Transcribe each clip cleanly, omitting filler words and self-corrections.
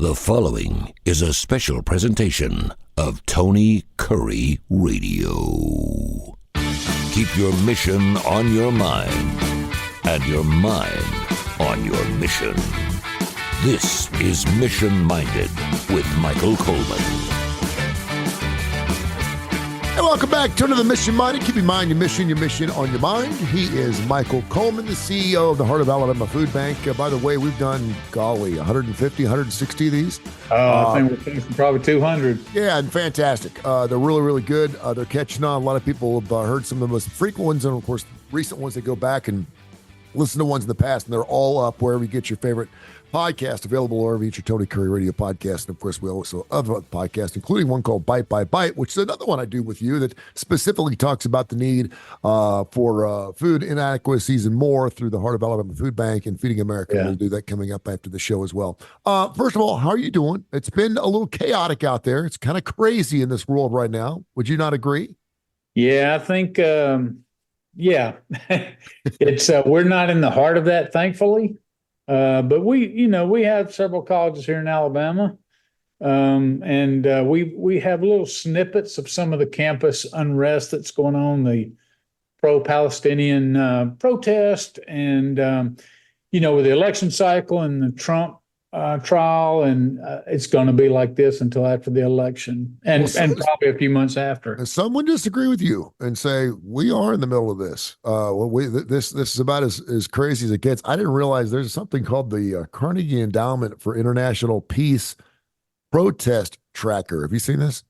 The following is a special presentation of Tony Kurre Radio. Keep your mission on your mind and your mind on your mission. This is Mission Minded with Michael Coleman. And welcome back to another Mission Minded. Keep in mind your mission on your mind. He is Michael Coleman, the CEO of the Heart of Alabama Food Bank. By the way, we've done, 150, 160 of these. I think we're finishing probably 200. Yeah, and fantastic. They're really, really good. They're catching on. A lot of people have heard some of the most frequent ones, and of course, recent ones. They go back and listen to ones in the past, and they're all up wherever you get your favorite podcast, available wherever you get your Tony Kurre Radio podcast. And of course, we also have other podcasts, including one called Bite by Bite, which is another one I do with you that specifically talks about the need for food inadequacies and more through the Heart of Alabama Food Bank and Feeding America. Yeah. We'll do that coming up after the show as well. First of all, how are you doing? It's been a little chaotic out there. It's kind of crazy in this world right now. Would you not agree? Yeah, I think, it's we're not in the heart of that, thankfully. But we have several colleges here in Alabama, and we have little snippets of some of the campus unrest that's going on, the pro-Palestinian protest, and with the election cycle and the Trump trial, and it's going to be like this until after the election, and probably a few months after. Someone disagree with you and say we are in the middle of this. This is about as crazy as it gets. I didn't realize there's something called the Carnegie Endowment for International Peace Protest Tracker. Have you seen this?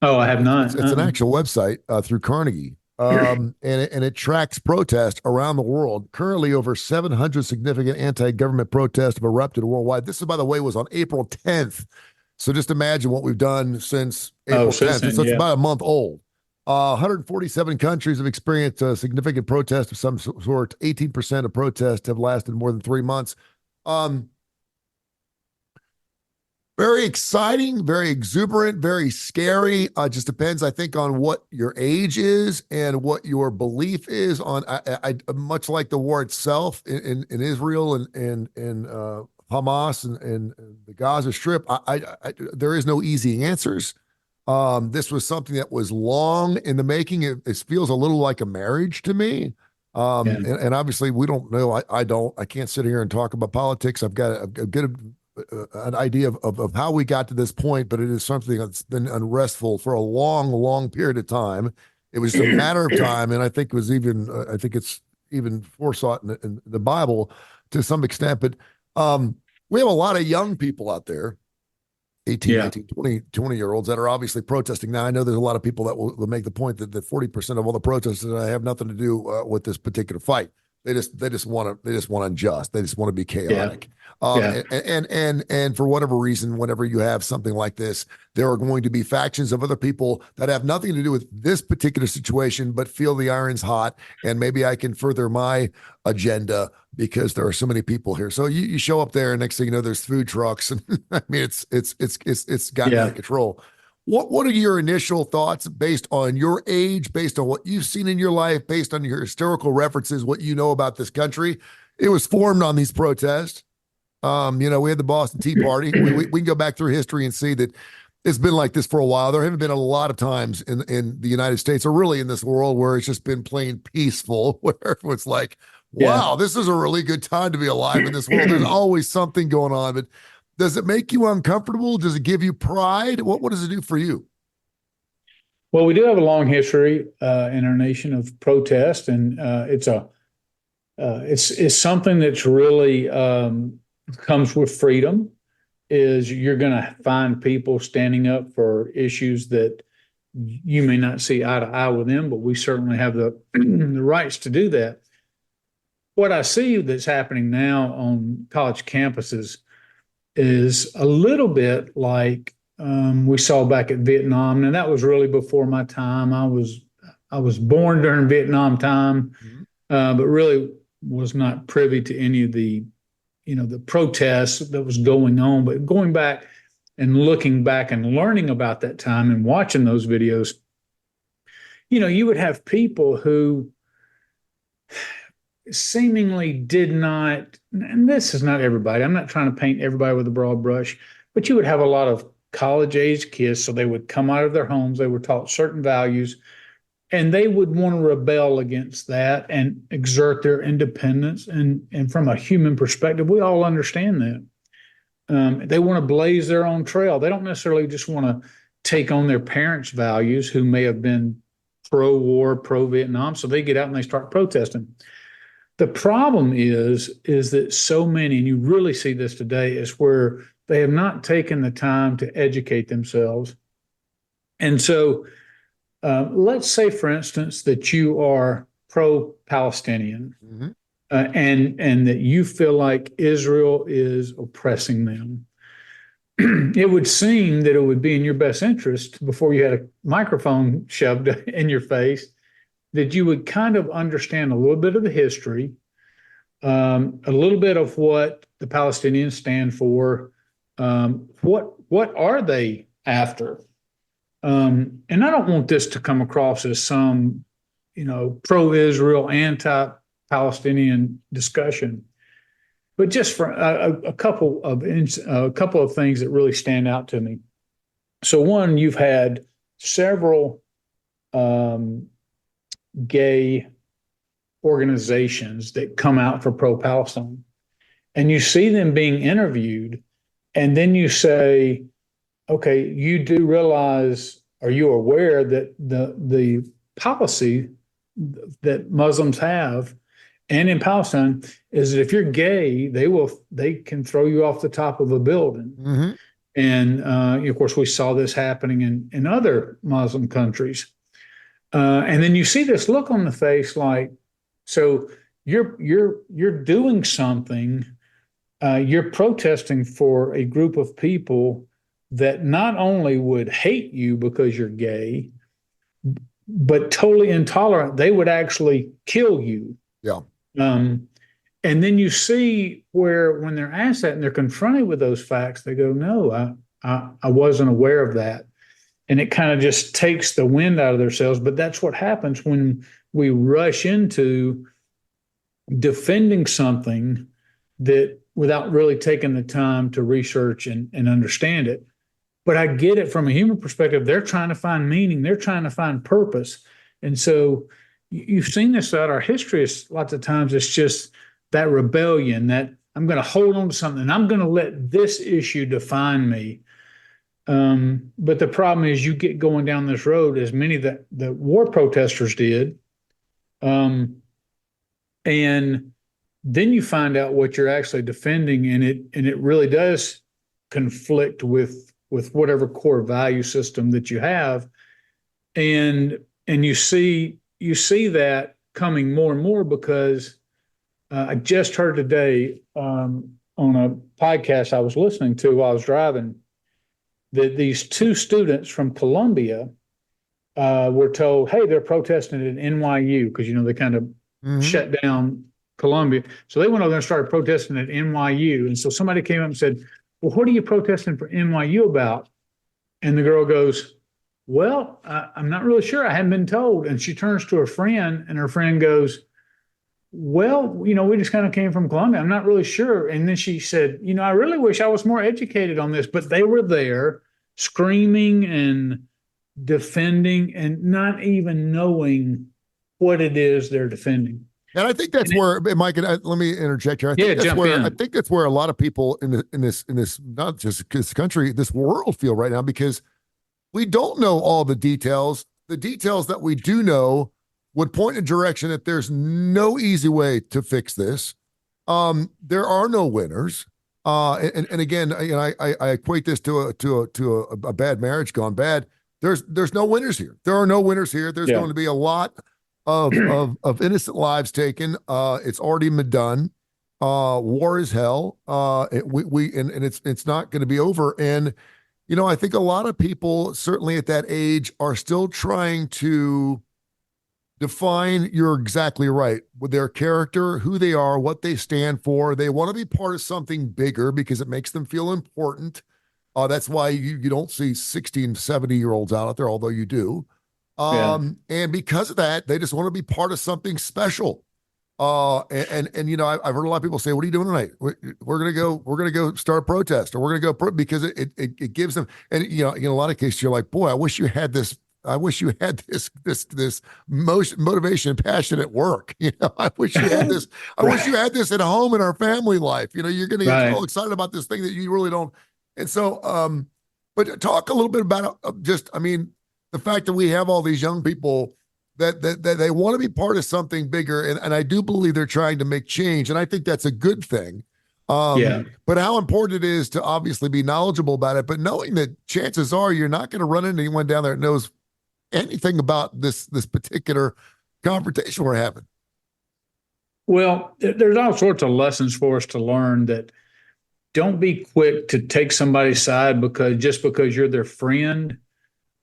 Oh, I have not. It's an actual website through Carnegie. And it tracks protests around the world. Currently, over 700 significant anti-government protests have erupted worldwide. This, by the way, was on April 10th. So just imagine what we've done since April 10th. So it's about a month old. 147 countries have experienced a significant protest of some sort. 18% of protests have lasted more than 3 months. Very exciting, very exuberant, very scary. Just depends, I think, on what your age is and what your belief is on. I much like the war itself in Israel and Hamas and the Gaza Strip. There is no easy answers. This was something that was long in the making. It feels a little like a marriage to me. And obviously, we don't know. I can't sit here and talk about politics. I've got a good an idea of how we got to this point, but it is something that's been unrestful for a long, long period of time. It was just a matter of time, and I think it's even forethought in the Bible to some extent. But we have a lot of young people out there, 18, 19, 20-year-olds that are obviously protesting. Now, I know there's a lot of people that will make the point that 40% of all the protesters have nothing to do with this particular fight. They just want to unjust. They just want to be chaotic. And for whatever reason, whenever you have something like this, there are going to be factions of other people that have nothing to do with this particular situation, but feel the iron's hot, and maybe I can further my agenda because there are so many people here. So you show up there, and next thing you know, there's food trucks, and I mean it's gotten out of control. What are your initial thoughts based on your age, based on what you've seen in your life, based on your historical references, what you know about this country? It was formed on these protests. We had the Boston Tea Party. We can go back through history and see that it's been like this for a while. There haven't been a lot of times in the United States or really in this world where it's just been plain peaceful, where it's like, wow, this is a really good time to be alive in this world. There's always something going on, but does it make you uncomfortable? Does it give you pride? What does it do for you? Well, we do have a long history in our nation of protest, and it's something that's really comes with freedom. Is you're going to find people standing up for issues that you may not see eye to eye with them, but we certainly have the rights to do that. What I see that's happening now on college campuses is a little bit like we saw back at Vietnam, and that was really before my time. I was born during Vietnam time, but really was not privy to any of the protests that was going on. But going back and looking back and learning about that time and watching those videos, you would have people who seemingly did not, and this is not everybody, I'm not trying to paint everybody with a broad brush, but you would have a lot of college age kids. So they would come out of their homes, they were taught certain values, and they would want to rebel against that and exert their independence. And from a human perspective, we all understand that. They want to blaze their own trail. They don't necessarily just want to take on their parents' values, who may have been pro-war, pro-Vietnam. So they get out and they start protesting. The problem is that so many, and you really see this today, is where they have not taken the time to educate themselves. And so let's say, for instance, that you are pro-Palestinian. Mm-hmm. And that you feel like Israel is oppressing them. It would seem that it would be in your best interest, before you had a microphone shoved in your face, that you would kind of understand a little bit of the history, a little bit of what the Palestinians stand for. What are they after? And I don't want this to come across as some, pro-Israel, anti-Palestinian discussion, but just for a couple of things that really stand out to me. So one, you've had several gay organizations that come out for pro-Palestine, and you see them being interviewed, and then you say, okay, you do realize, are you aware that the policy that Muslims have and in Palestine is that if you're gay, they can throw you off the top of a building. Mm-hmm. And of course, we saw this happening in other Muslim countries. And then you see this look on the face, like, so you're doing something, you're protesting for a group of people that not only would hate you because you're gay, but totally intolerant. They would actually kill you. Yeah. And then you see where, when they're asked that and they're confronted with those facts, they go, no, I wasn't aware of that. And it kind of just takes the wind out of themselves. But that's what happens when we rush into defending something that, without really taking the time to research and understand it. But I get it from a human perspective. They're trying to find meaning. They're trying to find purpose. And so you've seen this throughout our history. Lots of times it's just that rebellion, that I'm going to hold on to something, and I'm going to let this issue define me. But the problem is, you get going down this road, as many that the war protesters did, and then you find out what you're actually defending, and it really does conflict with whatever core value system that you have, and you see that coming more and more, because I just heard today on a podcast I was listening to while I was driving, that these two students from Columbia were told, hey, they're protesting at NYU, because they kind of shut down Columbia. So they went over there and started protesting at NYU. And so somebody came up and said, well, what are you protesting for NYU about? And the girl goes, well, I'm not really sure. I haven't been told. And she turns to her friend, and her friend goes, well, we just kind of came from Columbia. I'm not really sure. And then she said, I really wish I was more educated on this. But they were there screaming and defending and not even knowing what it is they're defending. And I think that's where, Mike, and let me interject here. I think that's where a lot of people in this not just this country, this world feel right now, because we don't know all the details. The details that we do know would point in a direction that there's no easy way to fix this. There are no winners. And again, I equate this to a bad marriage gone bad. There's no winners here. There are no winners here. There's going to be a lot of innocent lives taken. It's already been done. War is hell. It's not going to be over. And I think a lot of people, certainly at that age, are still trying to define. You're exactly right, with their character, who they are, what they stand for. They want to be part of something bigger because it makes them feel important. That's why you don't see 60 and 70-year-olds out there, although you do. And because of that, they just want to be part of something special. And I've heard a lot of people say, "What are you doing tonight? We're gonna go start a protest, or we're gonna go because it gives them." And in a lot of cases, you're like, "Boy, I wish you had this. I wish you had this motivation and passion at work. I wish you had this. I wish you had this at home in our family life. You're gonna get Right. all excited about this thing that you really don't." And so, but talk a little bit about the fact that we have all these young people that they want to be part of something bigger, and I do believe they're trying to make change, and I think that's a good thing. Yeah. But how important it is to obviously be knowledgeable about it, but knowing that chances are you're not going to run into anyone down there that knows anything about this particular confrontation we're having. Well, there's all sorts of lessons for us to learn. That don't be quick to take somebody's side because you're their friend.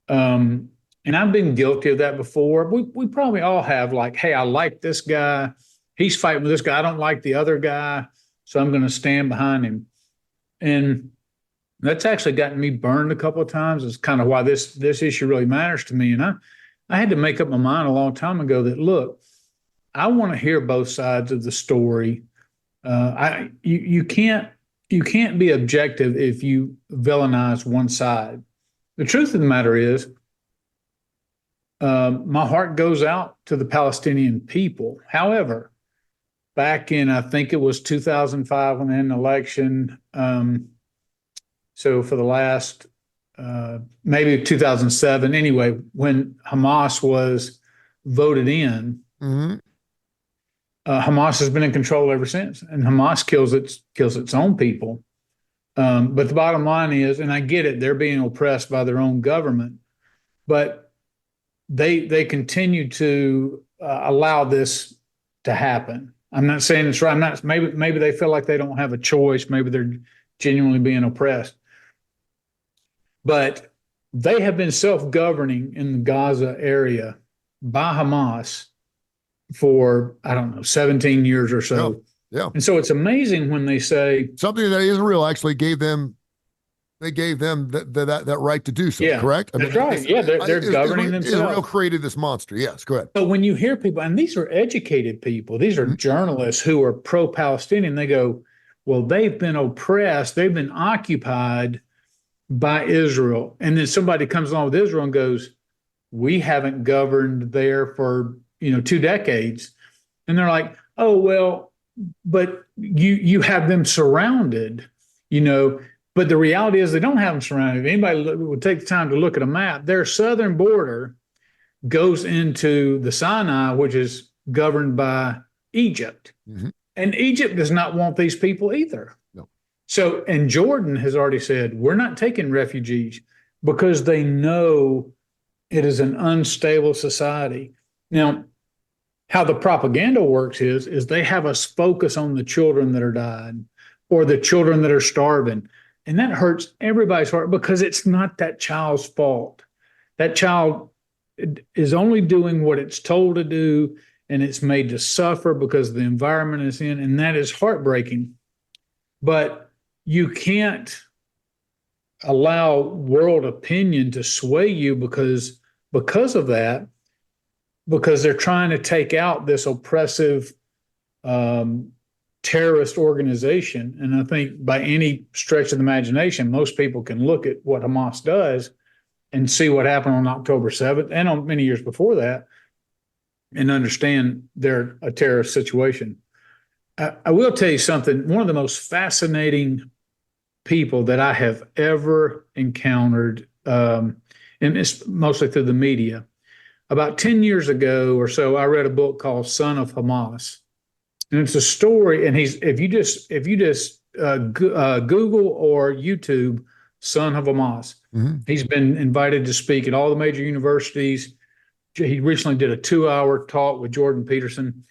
And I've been guilty of that before. We probably all have, like, hey, I like this guy. He's fighting with this guy. I don't like the other guy, so I'm going to stand behind him. And that's actually gotten me burned a couple of times. It's kind of why this issue really matters to me. And I had to make up my mind a long time ago that, look, I want to hear both sides of the story. You can't be objective if you villainize one side. The truth of the matter is, my heart goes out to the Palestinian people. However, back in, I think it was 2005 when they had an election. So for the last, maybe 2007, anyway, when Hamas was voted in, Hamas has been in control ever since, and Hamas kills its own people. But the bottom line is, and I get it, they're being oppressed by their own government, but they continue to allow this to happen. I'm not saying it's right. I'm not. Maybe they feel like they don't have a choice. Maybe they're genuinely being oppressed. But they have been self-governing in the Gaza area by Hamas for, I don't know, 17 years or so. Yeah. And so it's amazing when they say something that Israel actually gave them. They gave them that right to do so, yeah, correct? That's right. Yeah, they're governing themselves. Israel created this monster. Yes, go ahead. But when you hear people, and these are educated people, these are journalists who are pro-Palestinian, they go, well, they've been oppressed, they've been occupied by Israel. And then somebody comes along with Israel and goes, we haven't governed there for 2 decades. And they're like, oh, well, but you have them surrounded, But the reality is they don't have them surrounded. If anybody would take the time to look at a map, their southern border goes into the Sinai, which is governed by Egypt. And Egypt does not want these people either. No. So, and Jordan has already said, we're not taking refugees because they know it is an unstable society. Now, how the propaganda works is they have us focus on the children that are dying or the children that are starving. And that hurts everybody's heart because it's not that child's fault. That child is only doing what it's told to do, and it's made to suffer because of the environment it's in, and that is heartbreaking. But you can't allow world opinion to sway you because of that, because they're trying to take out this oppressive terrorist organization. And I think by any stretch of the imagination, most people can look at what Hamas does and see what happened on October 7th and on many years before that and understand they're a terrorist situation. I will tell you something. One of the most fascinating people that I have ever encountered, and it's mostly through the media. About 10 years ago or so, I read a book called Son of Hamas. And it's a story, and if you just Google or YouTube Son of Hamas, he's been invited to speak at all the major universities. He recently did a 2-hour talk with Jordan Peterson.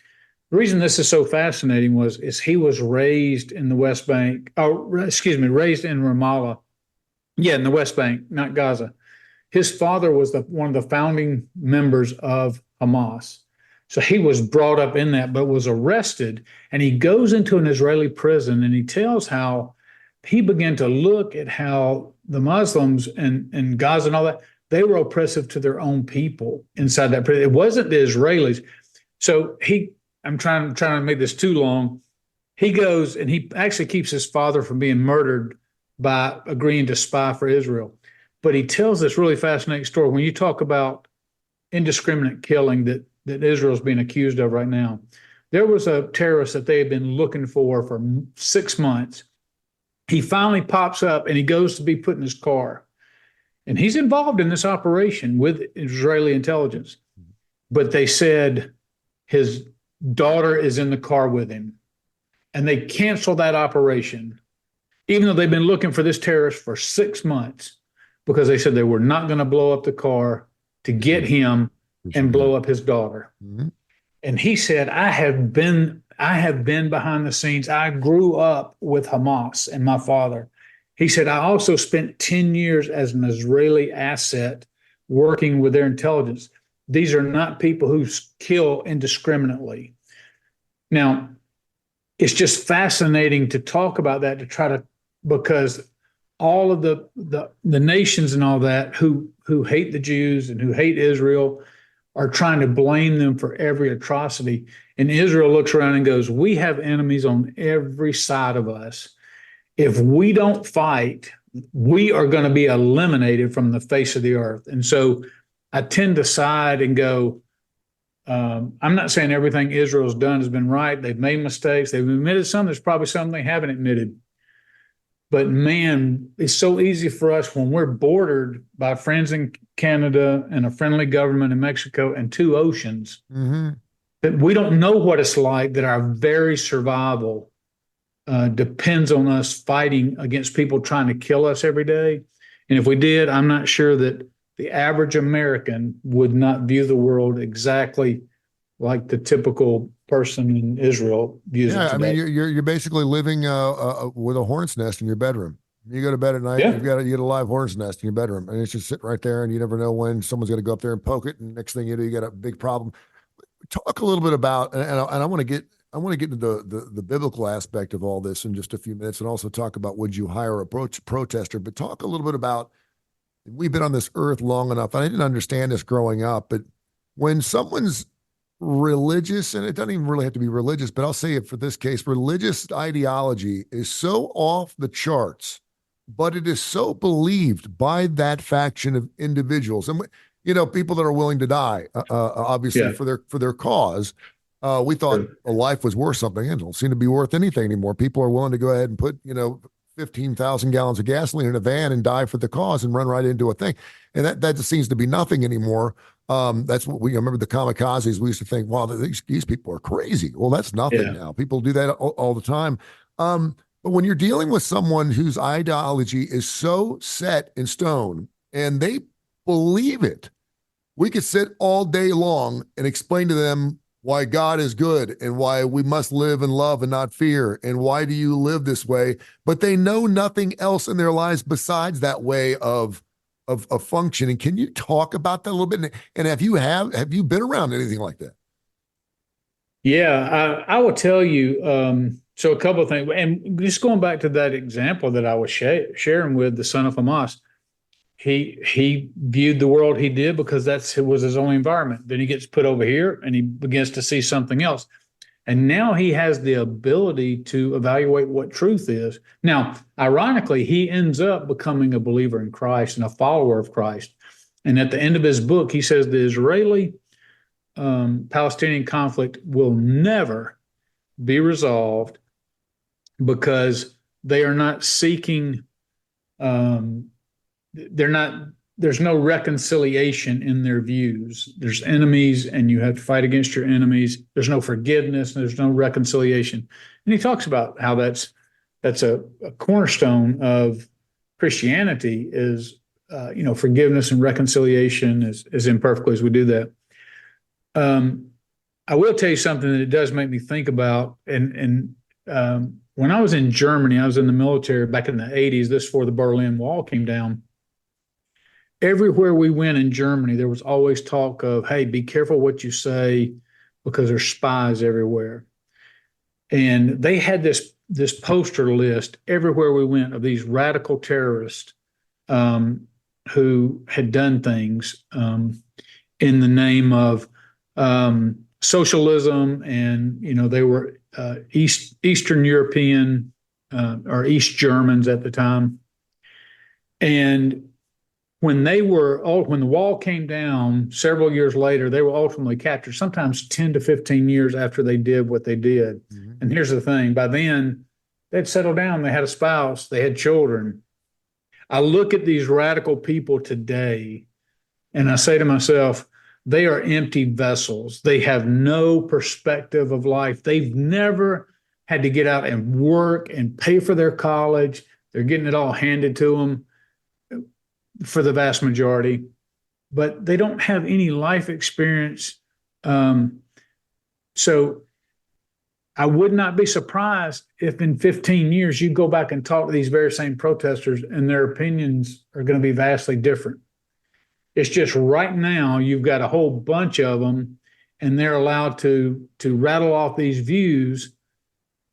The reason this is so fascinating is he was raised in the West Bank, raised in Ramallah. Yeah, in the West Bank, not Gaza. His father was one of the founding members of Hamas. So he was brought up in that, but was arrested. And he goes into an Israeli prison and he tells how he began to look at how the Muslims and Gaza and all that, they were oppressive to their own people inside that prison. It wasn't the Israelis. So he I'm trying to make this too long. He goes and he actually keeps his father from being murdered by agreeing to spy for Israel. But he tells this really fascinating story. When you talk about indiscriminate killing that Israel's being accused of right now, there was a terrorist that they had been looking for 6 months. He finally pops up and he goes to be put in his car. And he's involved in this operation with Israeli intelligence. But they said his daughter is in the car with him. And they canceled that operation, even though they've been looking for this terrorist for 6 months, because they said they were not going to blow up the car to get him and blow up his daughter. Mm-hmm. And he said, I have been behind the scenes. I grew up with Hamas and my father. He said, I also spent 10 years as an Israeli asset working with their intelligence. These are not people who kill indiscriminately. Now, it's just fascinating to talk about that, because all of the nations and all that who hate the Jews and who hate Israel are trying to blame them for every atrocity. And Israel looks around and goes, we have enemies on every side of us. If we don't fight, we are going to be eliminated from the face of the earth. And so I tend to side and go, I'm not saying everything Israel's done has been right. They've made mistakes. They've admitted some. There's probably some they haven't admitted. But man, it's so easy for us when we're bordered by friends in Canada and a friendly government in Mexico and 2 oceans, mm-hmm. that we don't know what it's like, that our very survival depends on us fighting against people trying to kill us every day. And if we did, I'm not sure that the average American would not view the world exactly like the typical person in Israel views it today. I mean, you're basically living with a hornet's nest in your bedroom. You go to bed at night, you get a live hornet's nest in your bedroom, and it's just sitting right there, and you never know when someone's going to go up there and poke it, and next thing you know, you got a big problem. Talk a little bit about, and I want to get into the biblical aspect of all this in just a few minutes, and also talk about, would you hire a protester? But talk a little bit about, we've been on this earth long enough, and I didn't understand this growing up, but when someone's religious, and it doesn't even really have to be religious, but I'll say it for this case, religious ideology is so off the charts, but it is so believed by that faction of individuals. And, people that are willing to die, obviously, for their cause. We thought a life was worth something. It don't seem to be worth anything anymore. People are willing to go ahead and put, 15,000 gallons of gasoline in a van and die for the cause and run right into a thing. And that just seems to be nothing anymore. That's what we remember, the kamikazes. We used to think, wow, these people are crazy. Well, that's nothing now. People do that all the time. But when you're dealing with someone whose ideology is so set in stone and they believe it, we could sit all day long and explain to them why God is good and why we must live in love and not fear, and why do you live this way? But they know nothing else in their lives besides that way of functioning. Can you talk about that a little bit? And have you been around anything like that? Yeah, I will tell you. So a couple of things, and just going back to that example that I was sharing with the son of Hamas. He viewed the world he did because it was his only environment. Then he gets put over here and he begins to see something else. And now he has the ability to evaluate what truth is. Now, ironically, he ends up becoming a believer in Christ and a follower of Christ. And at the end of his book, he says the Israeli Palestinian conflict will never be resolved because they are not seeking there's no reconciliation in their views. There's enemies and you have to fight against your enemies. There's no forgiveness. There's no reconciliation. And he talks about how that's a cornerstone of Christianity is, forgiveness and reconciliation as imperfectly as we do that. I will tell you something that it does make me think about. And when I was in Germany, I was in the military back in the 80s, this before the Berlin Wall came down. Everywhere we went in Germany, there was always talk of, hey, be careful what you say because there's spies everywhere. And they had this poster list everywhere we went of these radical terrorists who had done things in the name of socialism, and they were Eastern European or East Germans at the time. And when the wall came down several years later, they were ultimately captured, sometimes 10 to 15 years after they did what they did. Mm-hmm. And here's the thing, by then they'd settled down, they had a spouse, they had children. I look at these radical people today and I say to myself, they are empty vessels. They have no perspective of life. They've never had to get out and work and pay for their college. They're getting it all handed to them for the vast majority, but they don't have any life experience. So I would not be surprised if in 15 years you go back and talk to these very same protesters and their opinions are going to be vastly different. It's just right now you've got a whole bunch of them and they're allowed to rattle off these views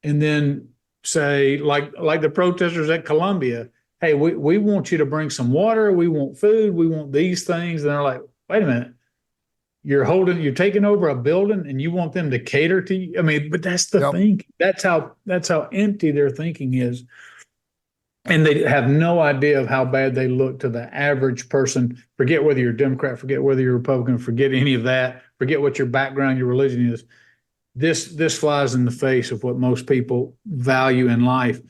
and then say, like the protesters at Columbia, hey, we want you to bring some water, we want food, we want these things. And they're like, wait a minute, you're taking over a building and you want them to cater to you? I mean, but that's the thing. That's how empty their thinking is. And they have no idea of how bad they look to the average person. Forget whether you're a Democrat, forget whether you're a Republican, forget any of that, forget what your background, your religion is. This flies in the face of what most people value in life.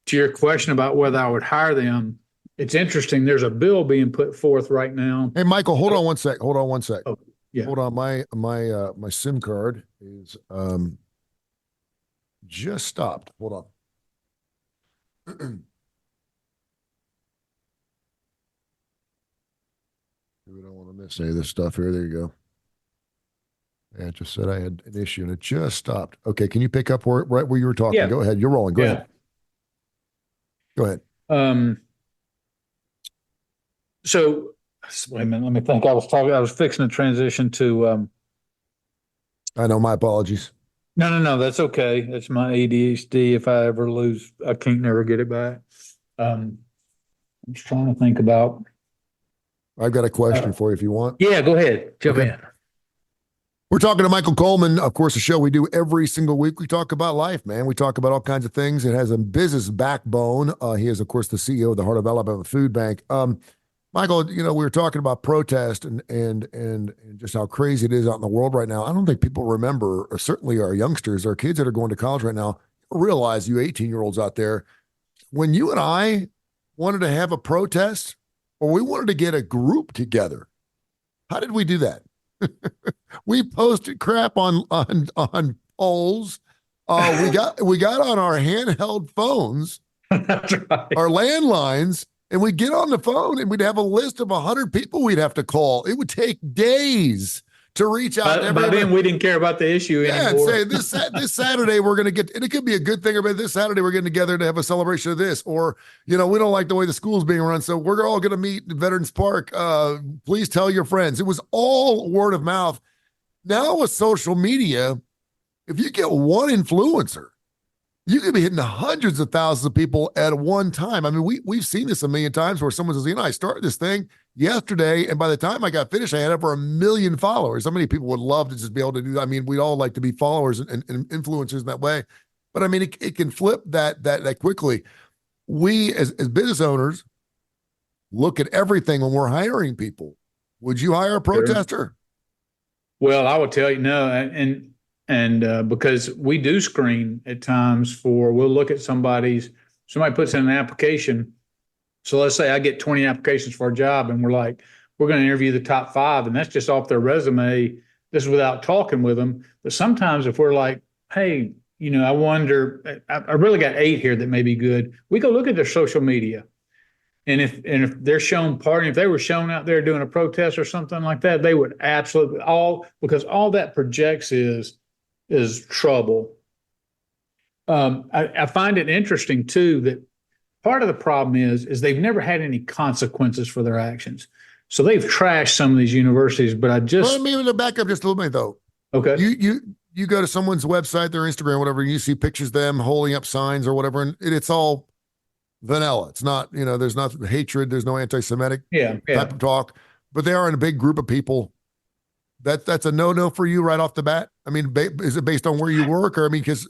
To your question about whether I would hire them, it's interesting. There's a bill being put forth right now. Hey, Michael, hold on one sec. Oh, yeah. Hold on. My SIM card is just stopped. Hold on. We don't want to miss any of this stuff here. There you go. Yeah, it just said I had an issue and it just stopped. Okay, can you pick up right where you were talking? Yeah. Go ahead. You're rolling. Go ahead. Go ahead. So wait a minute. Let me think. I was fixing to transition to. I know. My apologies. No. That's okay. That's my ADHD. If I ever lose, I can't never get it back. I'm just trying to think about. I've got a question for you if you want. Yeah, go ahead. Jump in. We're talking to Michael Coleman, of course, a show we do every single week. We talk about life, man. We talk about all kinds of things. It has a business backbone. He is, of course, the CEO of the Heart of Alabama Food Bank. Michael, we were talking about protest and just how crazy it is out in the world right now. I don't think people remember, or certainly our youngsters, our kids that are going to college right now, realize you 18-year-olds out there, when you and I wanted to have a protest or we wanted to get a group together, how did we do that? We posted crap on polls. We got on our handheld phones, That's right. our landlines, and we'd get on the phone and we'd have a list of 100 people we'd have to call. It would take days to reach out. By then, we didn't care about the issue anymore. And say this Saturday we're going to get, and it could be a good thing, or this Saturday we're getting together to have a celebration of this, or we don't like the way the school's being run, so we're all going to meet in Veterans Park. Please tell your friends. It was all word of mouth. Now with social media, if you get one influencer, you could be hitting hundreds of thousands of people at one time. I mean, we've seen this a million times where someone says, I started this thing yesterday, and by the time I got finished, I had over 1 million followers. How many people would love to just be able to do that? I mean, we'd all like to be followers and influencers in that way. But I mean, it can flip that quickly. We, as business owners, look at everything when we're hiring people. Would you hire a protester? Sure. Well, I would tell you no. And because we do screen at times we'll look at somebody puts in an application. So let's say I get 20 applications for a job and we're going to interview the top 5, and that's just off their resume. This is without talking with them. But sometimes if we're like, hey, I wonder, I really got 8 here that may be good. We go look at their social media. And if they're shown partying, if they were shown out there doing a protest or something like that, they would absolutely because all that projects is trouble. I find it interesting too that part of the problem is they've never had any consequences for their actions. So they've trashed some of these universities, but let me back up just a little bit though. Okay. You go to someone's website, their Instagram, whatever, and you see pictures of them holding up signs or whatever, and it's all vanilla. It's not, there's not hatred, there's no anti-Semitic type of talk, but they are in a big group of people that's a no for you right off the bat. I mean, is it based on where you work, or I mean, because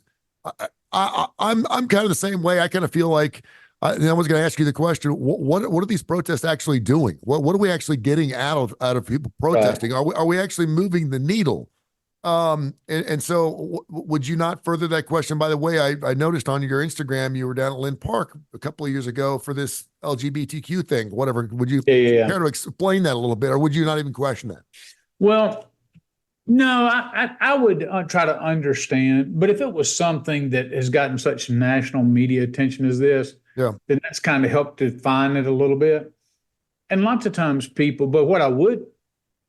I'm kind of the same way. I kind of feel like. And I was going to ask you the question: what are these protests actually doing? What are we actually getting out of people protesting? Right. Are we actually moving the needle? And so would you not further that question? By the way, I noticed on your Instagram you were down at Lynn Park a couple of years ago for this LGBTQ thing. Whatever. Would you care to explain that a little bit, or would you not even question that? Well, no, I would try to understand. But if it was something that has gotten such national media attention as this, then that's kind of helped define it a little bit. And lots of times but what I would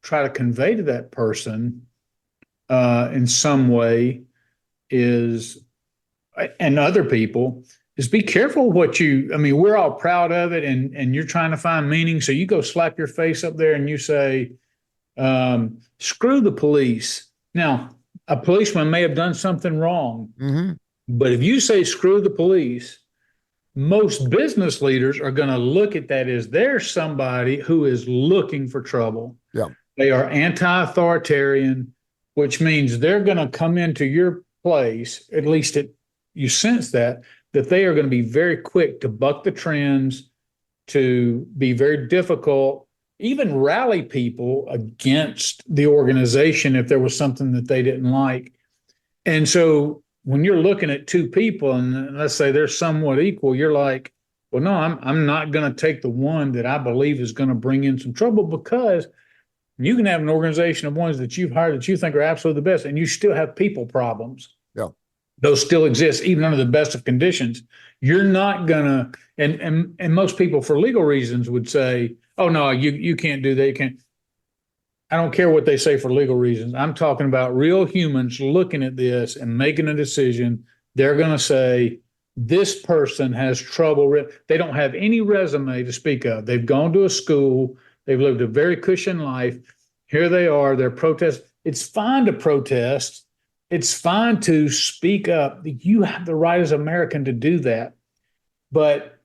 try to convey to that person in some way is, and other people, is be careful I mean, we're all proud of it and you're trying to find meaning. So you go slap your face up there and you say, screw the police. Now, a policeman may have done something wrong, but if you say screw the police, most business leaders are going to look at that as there's somebody who is looking for trouble. Yeah. They are anti-authoritarian, which means they're going to come into your place, at least you sense that they are going to be very quick to buck the trends, to be very difficult, even rally people against the organization if there was something that they didn't like. And so when you're looking at two people and let's say they're somewhat equal, you're like, well, no, I'm not going to take the one that I believe is going to bring in some trouble, because you can have an organization of ones that you've hired that you think are absolutely the best, and you still have people problems. Yeah. Those still exist, even under the best of conditions. You're not going to, and most people for legal reasons would say, oh, no, you can't do that. You can't. I don't care what they say for legal reasons. I'm talking about real humans looking at this and making a decision. They're going to say, this person has trouble. They don't have any resume to speak of. They've gone to a school. They've lived a very cushion life. Here they are. They're protesting. It's fine to protest. It's fine to speak up. You have the right as an American to do that. But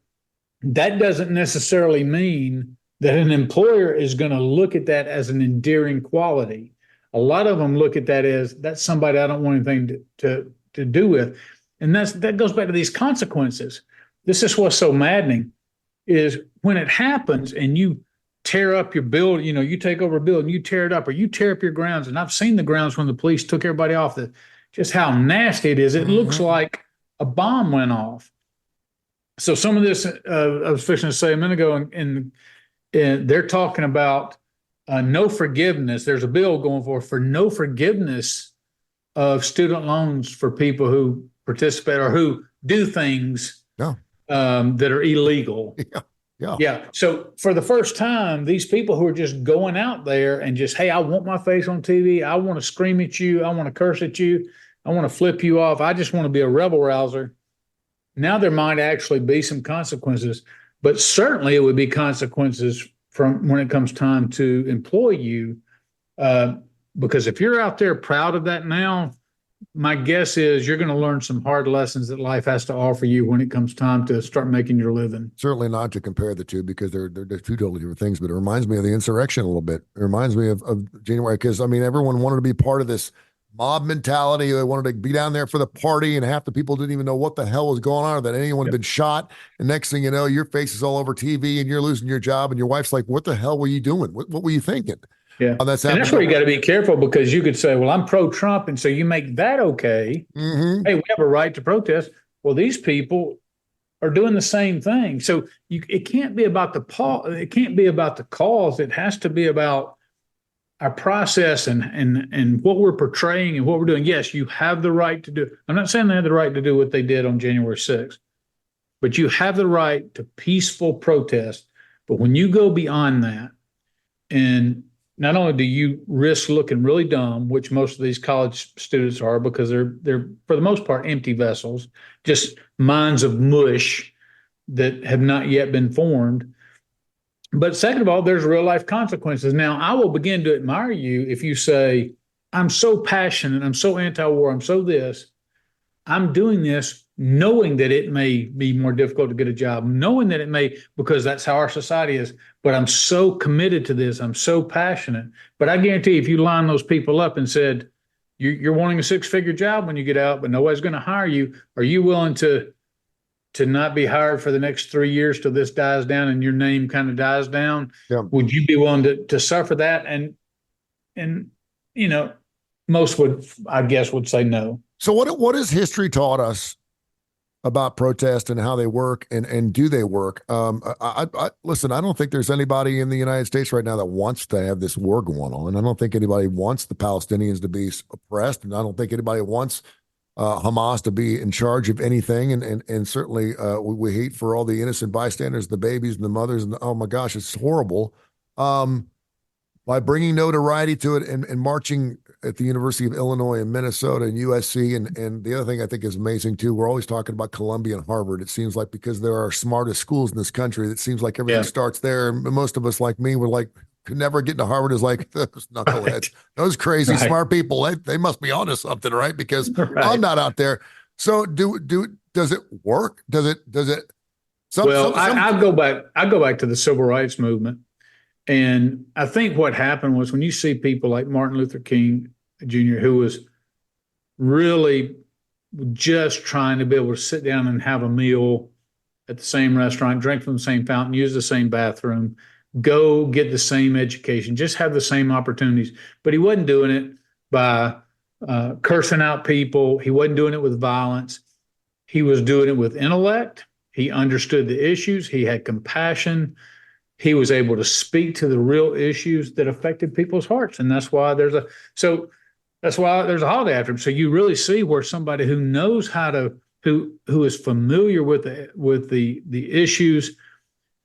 that doesn't necessarily mean that an employer is going to look at that as an endearing quality. A lot of them look at that as, that's somebody I don't want anything to do with. And that goes back to these consequences. This is what's so maddening, is when it happens and you tear up your building, you take over a building, you tear it up, or you tear up your grounds. And I've seen the grounds when the police took everybody off, just how nasty it is. It looks like a bomb went off. So some of this, I was fixing to say a minute ago, and they're talking about no forgiveness. There's a bill going for no forgiveness of student loans for people who participate or who do things that are illegal. Yeah. So for the first time, these people who are just going out there and just, hey, I want my face on TV. I want to scream at you. I want to curse at you. I want to flip you off. I just want to be a rebel rouser. Now there might actually be some consequences, but certainly it would be consequences from when it comes time to employ you. Because if you're out there proud of that now, my guess is you're going to learn some hard lessons that life has to offer you when it comes time to start making your living. Certainly not to compare the two, because they're two totally different things, but it reminds me of the insurrection a little bit. It reminds me of January, because, I mean, everyone wanted to be part of this mob mentality. They wanted to be down there for the party, and half the people didn't even know what the hell was going on, or that anyone had been shot. And next thing you know, your face is all over TV and you're losing your job, and your wife's like, what the hell were you doing? What were you thinking? Yeah. And that's where you got to be careful, because you could say, well, I'm pro-Trump, and so you make that okay. Hey, we have a right to protest. Well, these people are doing the same thing. So it can't be about it can't be about the cause. It has to be about our process and what we're portraying and what we're doing. Yes, you have the right to do. I'm not saying they have the right to do what they did on January 6th, but you have the right to peaceful protest. But when you go beyond that, and not only do you risk looking really dumb, which most of these college students are, because they're for the most part empty vessels, just minds of mush that have not yet been formed. But second of all, there's real life consequences. Now, I will begin to admire you if you say, I'm so passionate, I'm so anti-war, I'm so this. I'm doing this knowing that it may be more difficult to get a job, knowing that it may, because that's how our society is. But I'm so committed to this. I'm so passionate. But I guarantee if you line those people up and said, you're wanting a 6-figure job when you get out, but nobody's going to hire you. Are you willing to not be hired for the next 3 years till this dies down and your name kind of dies down? Yeah. Would you be willing to suffer that? And most would, I guess, would say no. So what has history taught us about protest and how they work and do they work? Listen, I don't think there's anybody in the United States right now that wants to have this war going on. I don't think anybody wants the Palestinians to be oppressed, and I don't think anybody wants Hamas to be in charge of anything. And certainly we hate for all the innocent bystanders, the babies and the mothers, and oh my gosh, it's horrible. By bringing notoriety to it and marching at the University of Illinois and Minnesota and USC. And the other thing I think is amazing too, we're always talking about Columbia and Harvard. It seems like because they're our smartest schools in this country, it seems like everything starts there. And most of us like me, we're like, could never get into Harvard is like, those knuckleheads, right. Those crazy smart people, they must be onto something, right? Because I'm not out there. So does it work? Does it? I go back to the civil rights movement. And I think what happened was when you see people like Martin Luther King Jr., who was really just trying to be able to sit down and have a meal at the same restaurant, drink from the same fountain, use the same bathroom, go get the same education, just have the same opportunities. But he wasn't doing it by cursing out people. He wasn't doing it with violence. He was doing it with intellect. He understood the issues. He had compassion. He was able to speak to the real issues that affected people's hearts. And that's why there's a holiday after him. So you really see where somebody who knows how to, who is familiar with the issues,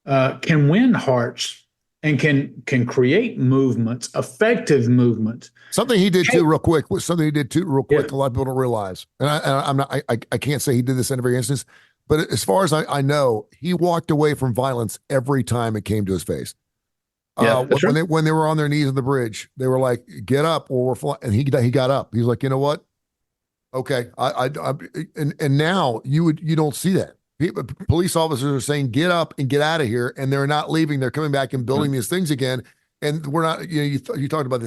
can win hearts and can create movements, effective movements. Something he did too, real quick. A lot of people don't realize, and I can't say he did this in every instance, but as far as I know, he walked away from violence every time it came to his face. When they were on their knees on the bridge, they were like, "Get up, or we're flying." And he got up. He's like, "You know what? Okay, and now you don't see that. Police officers are saying, "Get up and get out of here," and they're not leaving. They're coming back and building these things again. And we're not. You talked about the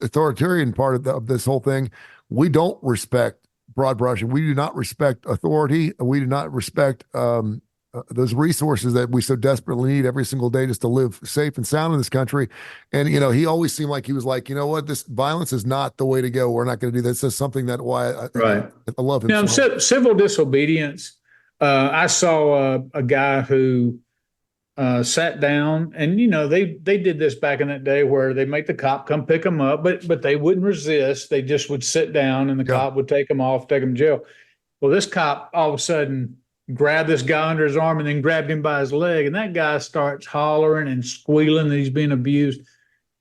authoritarian part of this whole thing. We don't respect broad brushing. We do not respect authority. We do not respect those resources that we so desperately need every single day just to live safe and sound in this country. And, he always seemed like he was like, you know what, this violence is not the way to go. We're not going to do this. That's something that I love him. Civil disobedience. I saw a guy who sat down, and they did this back in that day where they make the cop come pick them up, but they wouldn't resist. They just would sit down, and the cop would take them off, take them to jail. Well, this cop all of a sudden grabbed this guy under his arm and then grabbed him by his leg, and that guy starts hollering and squealing that he's being abused.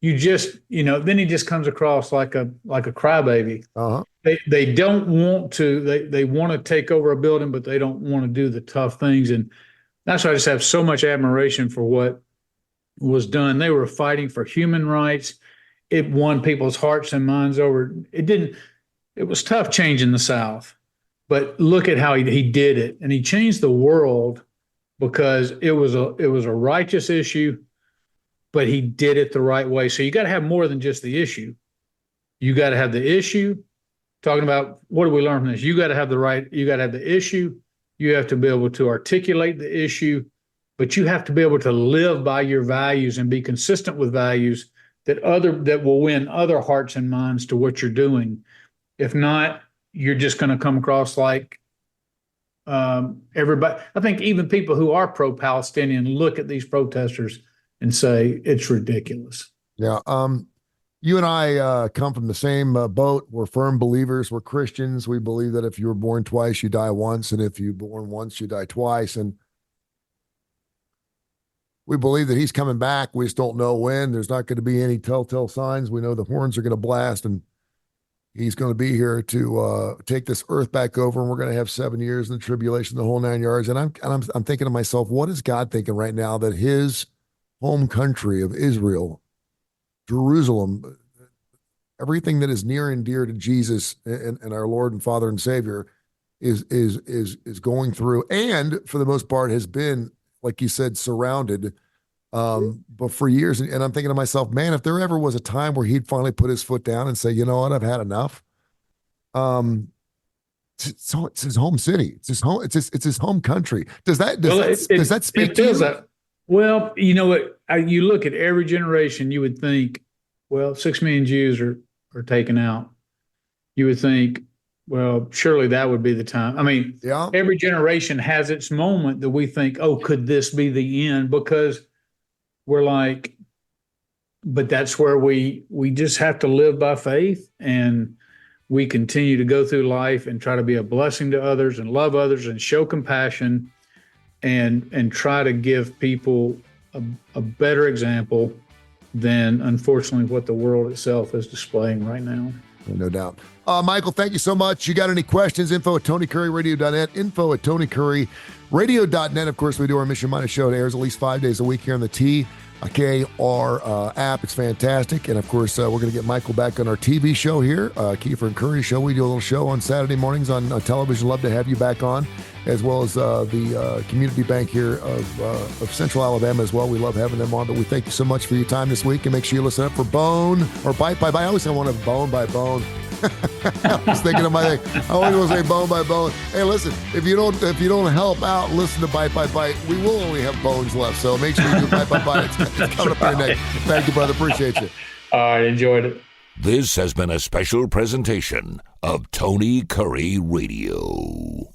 Then he just comes across like a crybaby. Uh-huh. They don't want to. They want to take over a building, but they don't want to do the tough things. And that's why I just have so much admiration for what was done. They were fighting for human rights. It won people's hearts and minds over. It was tough changing the South, but look at how he did it. And he changed the world because it was a righteous issue, but he did it the right way. So you got to have more than just the issue. You got to have the issue. Talking about what do we learn from this? You got to have the issue. You have to be able to articulate the issue, but you have to be able to live by your values and be consistent with values that will win other hearts and minds to what you're doing. If not, you're just going to come across like everybody. I think even people who are pro-Palestinian look at these protesters and say it's ridiculous. Yeah. You and I come from the same boat. We're firm believers. We're Christians. We believe that if you were born twice, you die once. And if you're born once, you die twice. And we believe that he's coming back. We just don't know when. There's not going to be any telltale signs. We know the horns are going to blast, and he's going to be here to take this earth back over. And we're going to have 7 years in the tribulation, the whole 9 yards. And I'm thinking to myself, what is God thinking right now that his home country of Israel, Jerusalem, everything that is near and dear to Jesus and our Lord and Father and Savior is going through, and for the most part has been, like you said, surrounded but for years. And I'm thinking to myself, man, if there ever was a time where he'd finally put his foot down and say, you know what, I've had enough. So it's his home city. It's his home. It's his home country. Does that speak to you? That. Well, you know what? You look at every generation, you would think, well, 6 million Jews are taken out. You would think, well, surely that would be the time. I mean, yeah. Every generation has its moment that we think, oh, could this be the end? Because we're like, but that's where we just have to live by faith, and we continue to go through life and try to be a blessing to others and love others and show compassion and try to give people a better example than, unfortunately, what the world itself is displaying right now. No doubt. Michael, thank you so much. You got any questions? info@TonyCurryRadio.net, info@TonyCurryRadio.net. Of course, we do our Mission Minded show. It airs at least 5 days a week here on the TKR app. It's fantastic. And of course, we're going to get Michael back on our TV show here, Kiefer and Curry show. We do a little show on Saturday mornings on television. Love to have you back on, as well as the community bank here of Central Alabama as well. We love having them on. But we thank you so much for your time this week, and make sure you listen up for Bone or Bite by Bite. I always want to Bone by Bone. I was thinking of my thing. I always want to say Bone by Bone. Hey, listen, if you don't help out, listen to Bite by Bite. We will only have bones left, so make sure you do Bite by Bite. It's coming up here next. Thank you, brother. Appreciate you. All right, enjoyed it. This has been a special presentation of Tony Curry Radio.